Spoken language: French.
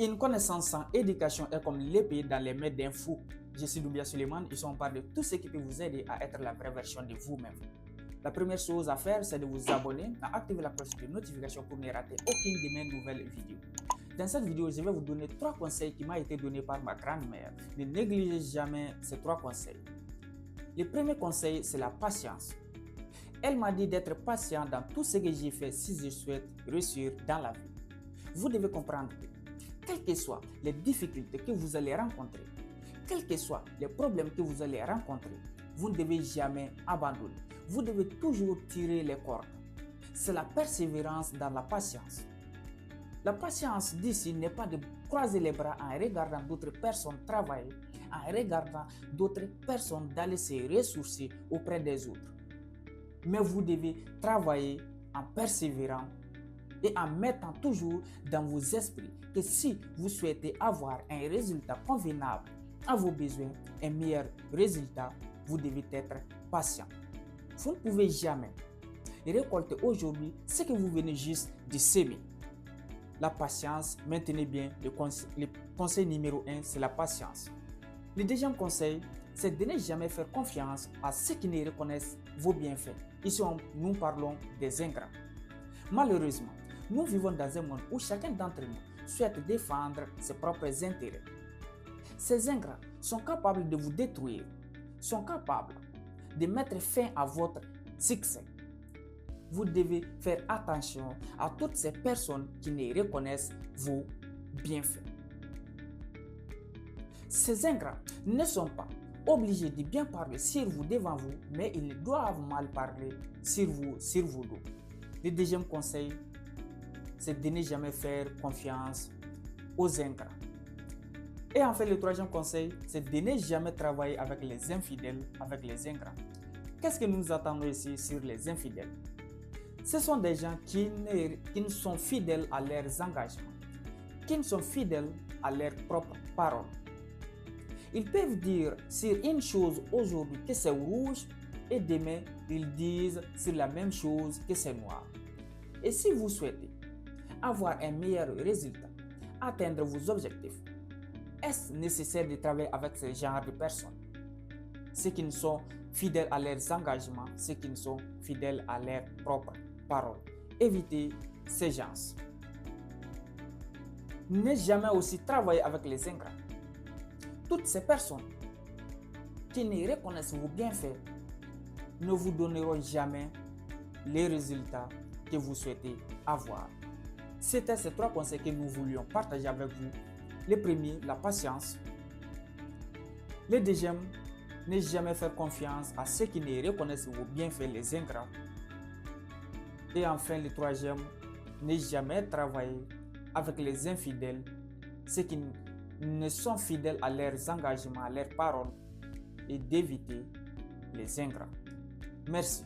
Une connaissance sans éducation est comme l'épée dans les mains d'un fou. Je suis Doubia Suleiman, ici on parle de tout ce qui peut vous aider à être la vraie version de vous-même. La première chose à faire, c'est de vous abonner et activer la cloche de notification pour ne rater aucune de mes nouvelles vidéos. Dans cette vidéo, je vais vous donner 3 conseils qui m'ont été donnés par ma grand-mère. Ne négligez jamais ces 3 conseils. Le premier conseil, c'est la patience. Elle m'a dit d'être patient dans tout ce que j'ai fait si je souhaite réussir dans la vie. Vous devez comprendre que, quelles que soient les difficultés que vous allez rencontrer, quels que soient les problèmes que vous allez rencontrer, vous ne devez jamais abandonner. Vous devez toujours tirer les cordes. C'est la persévérance dans la patience. La patience d'ici n'est pas de croiser les bras en regardant d'autres personnes travailler, en regardant d'autres personnes d'aller se ressourcer auprès des autres. Mais vous devez travailler en persévérant et en mettant toujours dans vos esprits que si vous souhaitez avoir un résultat convenable à vos besoins, un meilleur résultat, vous devez être patient. Vous ne pouvez jamais récolter aujourd'hui ce que vous venez juste de semer. La patience, maintenez bien le conseil numéro 1, c'est la patience. Le deuxième conseil, c'est de ne jamais faire confiance à ceux qui ne reconnaissent vos bienfaits. Ici, nous parlons des ingrats. Malheureusement, nous vivons dans un monde où chacun d'entre nous souhaite défendre ses propres intérêts. Ces ingrats sont capables de vous détruire, sont capables de mettre fin à votre succès. Vous devez faire attention à toutes ces personnes qui ne reconnaissent vos bienfaits. Ces ingrats ne sont pas obligés de bien parler sur vous devant vous, mais ils doivent mal parler sur vos dos. Le deuxième conseil, c'est de ne jamais faire confiance aux ingrats. Et enfin, le troisième conseil, c'est de ne jamais travailler avec les infidèles, avec les ingrats. Qu'est-ce que nous attendons ici sur les infidèles? Ce sont des gens qui ne sont fidèles à leurs engagements, qui ne sont fidèles à leurs propres paroles. Ils peuvent dire sur une chose aujourd'hui que c'est rouge et demain ils disent sur la même chose que c'est noir. Et si vous souhaitez avoir un meilleur résultat, atteindre vos objectifs, est-ce nécessaire de travailler avec ce genre de personnes? Ceux qui ne sont fidèles à leurs engagements, ceux qui ne sont fidèles à leurs propres paroles. Évitez ces gens. Ne jamais aussi travailler avec les ingrats. Toutes ces personnes qui ne reconnaissent vos bienfaits ne vous donneront jamais les résultats que vous souhaitez avoir. C'était ces 3 conseils que nous voulions partager avec vous. Le premier, la patience. Le deuxième, ne jamais faire confiance à ceux qui ne reconnaissent vos bienfaits, les ingrats. Et enfin, le troisième, ne jamais travailler avec les infidèles, ceux qui ne sont fidèles à leurs engagements, à leurs paroles, et d'éviter les ingrats. Merci.